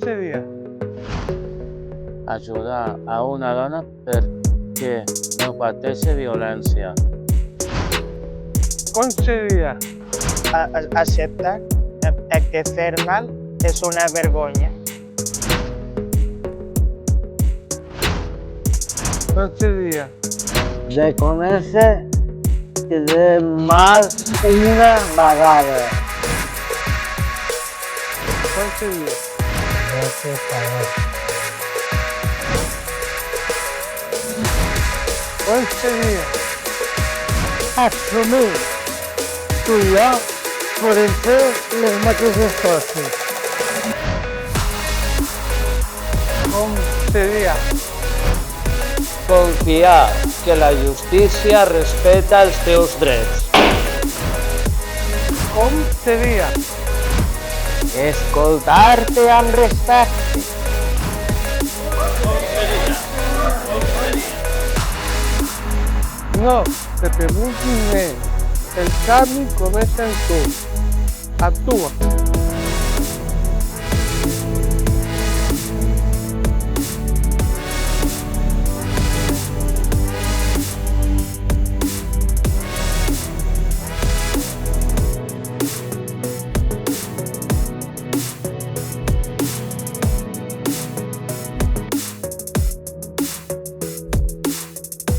seria? Ajudar a una dona perquè no pateixi violència. Com seria? Acceptar que fer mal és una vergonya. Com seria? Reconèixer que de mal una vegada. Com seria? No sé saber. Com seria? Assumir tu i jo podem fer les mateixes coses. Com seria? Confiar que la justícia respecta els teus drets. Com seria? Escoltar-te amb respecte. No te preguntis més. El canvi comença en tu. Actua.